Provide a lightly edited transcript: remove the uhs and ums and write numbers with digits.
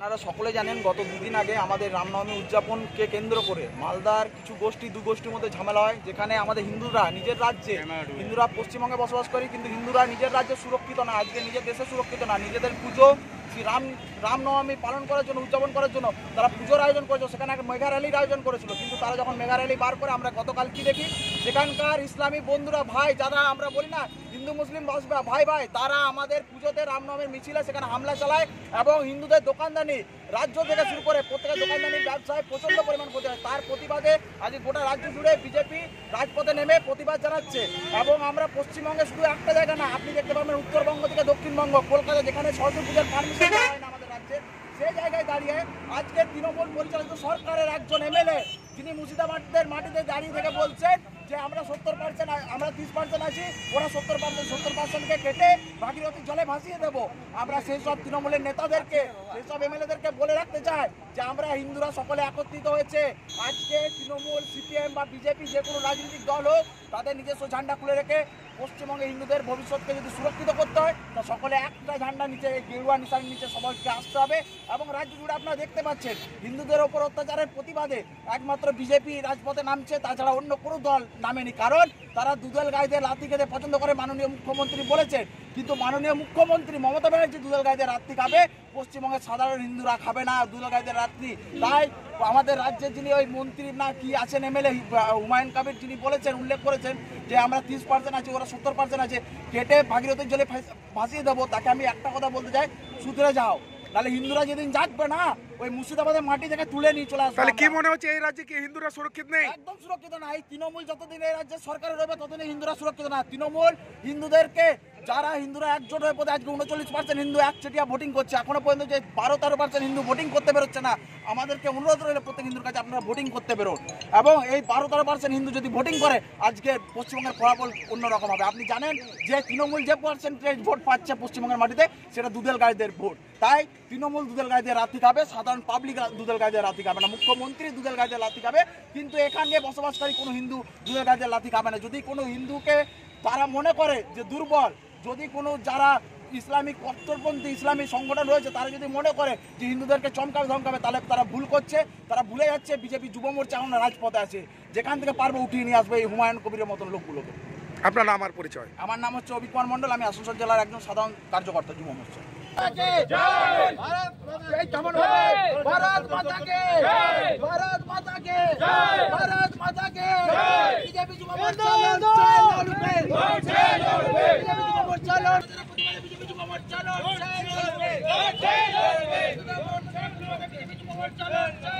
আপনারা সকলে জানেন গত দুদিন আগে আমাদের রামনবমী উদযাপনকে কেন্দ্র করে মালদার কিছু গোষ্ঠী দু গোষ্ঠীর মধ্যে ঝামেলা হয়, যেখানে আমাদের হিন্দুরা নিজের রাজ্যে, হিন্দুরা পশ্চিমবঙ্গে বসবাস করে কিন্তু হিন্দুরা নিজের রাজ্যে সুরক্ষিত না, আজকে নিজের দেশে সুরক্ষিত না। নিজেদের পুজো শ্রী রামনবমী পালন করার জন্য, উদযাপন করার জন্য তারা পুজোর আয়োজন করেছিল, সেখানে একটা মেগা র্যালির আয়োজন করেছিল। কিন্তু তারা যখন মেগা র্যালি বার করে আমরা গতকাল কি দেখি, সেখানকার ইসলামী বন্ধুরা, ভাই যারা আমরা বলি না হিন্দু মুসলিম ভাই ভাই, তারা আমাদের পুজোতে রামনবমীর মিছিলে সেখানে হামলা চালায় এবং হিন্দুদের দোকানদানি রাজ্য থেকে শুরু করে প্রত্যেকের দোকানদানির ব্যবসায় প্রচণ্ড পরিমাণ ক্ষতি হয়। তার প্রতিবাদে আজ গোটা রাজ্য জুড়ে বিজেপি রাজপথে নেমে প্রতিবাদ জানাচ্ছে। এবং আমরা পশ্চিমবঙ্গে শুধু একটা জায়গা না, আপনি দেখতে পাবেন উত্তরবঙ্গ থেকে দক্ষিণবঙ্গ, কলকাতা, যেখানে সরস্বতী পূজার পারমিশন হয় না আমাদের রাজ্যে, সেই জায়গায় দাঁড়িয়ে আজকে তৃণমূল পরিচালিত সরকারের একজন এমএলএ, যিনি মুর্শিদাবাদের মাটিতে দাঁড়িয়ে থেকে বলছেন যে আমরা 70%, আমরা 30% আছি, ওরা 70%কে কেটে ভাগীরথী জলে ভাসিয়ে দেবো। আমরা সেই সব তৃণমূলের নেতাদেরকে, সেই সব এমএলএদেরকে বলে রাখতে চাই যে আমরা হিন্দুরা সকলে একত্রিত হয়েছে। আজকে তৃণমূল, সিপিএম বা বিজেপি যে কোনো রাজনৈতিক দল হোক, তাদের নিজস্ব ঝান্ডা খুলে রেখে পশ্চিমবঙ্গে হিন্দুদের ভবিষ্যৎকে যদি সুরক্ষিত করতে হয়, তা সকলে একটা ঝান্ডা নিচে, গেরুয়া নিশানের নিচে সবাইকে আসতে হবে। এবং রাজ্য জুড়ে আপনারা দেখতে পাচ্ছেন হিন্দুদের ওপর অত্যাচারের প্রতিবাদে একমাত্র বিজেপি রাজপথে নামছে, তাছাড়া অন্য কোনো দল নামেনি। কারণ তারা দুদল গাইদের লাথি খেতে পছন্দ করে, মাননীয় মুখ্যমন্ত্রী বলেছেন। কিন্তু মাননীয় মুখ্যমন্ত্রী মমতা ব্যানার্জি দুদল গাইদের রাত্রি খাবে, পশ্চিমবঙ্গের সাধারণ হিন্দুরা খাবে না দুদল গাইদের রাত্রি। তাই আমাদের রাজ্যে যিনি ওই মন্ত্রী না কি আছেন এমএলএ হুমায়ুন কবির, যিনি বলেছেন, উল্লেখ করেছেন যে আমরা 30% আছে, ওরা 70% আছে, কেটে ভাগীরথীর জলে ভাসিয়ে দেবো, তাকে আমি একটা কথা বলতে চাই, সুতরে যাও, তাহলে হিন্দুরা যেদিন জাগবে না, ওই মুর্শিদাবাদের মাটি থেকে তুলে নিয়ে চলে আসবে। তাহলে কি মনে হচ্ছে এই রাজ্যে কি হিন্দুরা সুরক্ষিত নেই? একদম সুরক্ষিত না। এই তৃণমূল যতদিন এই রাজ্যে সরকারে রয়েছে ততদিন হিন্দুরা সুরক্ষিত না। তৃণমূল হিন্দুদেরকে, যারা হিন্দুরা একজোট হয়ে পড়ে আজকে 39% হিন্দু একচেটিয়া ভোটিং করছে, এখনো পর্যন্ত যে 12-13% হিন্দু ভোটিং করতে বেরোচ্ছে না। আমাদেরকে অনুরোধ রইল প্রত্যেক হিন্দুর কাছে, আপনারা ভোটিং করতে বেরোন। এবং এই 12-13% হিন্দু যদি ভোটিং করে, আজকে পশ্চিমবঙ্গের ফলাফল অন্যরকম হবে। আপনি জানেন যে তৃণমূল যে পার্সেন্টেজ ভোট পাচ্ছে পশ্চিমবঙ্গের মাটিতে, সেটা দুদল গাইদের ভোট। তাই তৃণমূল দুদল গাইদের রাত্রি খাবে, সাধারণ পাবলিক দুদল গাইদের রাত্রি খাবে না। মুখ্যমন্ত্রী দুদল গাইদের লাথি খাবে, কিন্তু এখানে বসবাসকারী কোনো হিন্দু দুদল গাইদের লাথি খাবে না। যদি কোনো হিন্দুকে তারা মনে করে যে দুর্বল, যদি কোনো যারা ইসলামিক কট্টরপন্থী ইসলামী সংগঠন রয়েছে, তারা যদি মনে করে যে হিন্দুদেরকে চমকাবে ধমকাবে, তাহলে তারা ভুল করছে। তারা ভুলে যাচ্ছে বিজেপি যুব মোর্চা এখন রাজপথে আছে, যেখান থেকে পারবে উঠিয়ে নিয়ে আসবে এই হুমায়ুন কবিরের মতন লোকগুলোকে। আপনার নাম আর পরিচয়? আমার নাম হচ্ছে অভিক কুমার মন্ডল, আমি আসানসোল জেলার একজন সাধারণ কার্যকর্তা যুব মোর্চা। ভারত মাতা কে, ভারত মাতা কে, ভারত মাতা কে। বিজেপি যুব মোর্চা লড়ছে, লড়বে, লড়ছে, লড়বে। বিজেপি যুব মোর্চা লড়ছে, বিজেপি যুব মোর্চা লড়ছে, লড়বে, লড়ছে, লড়বে। বিজেপি যুব মোর্চা লড়ছে।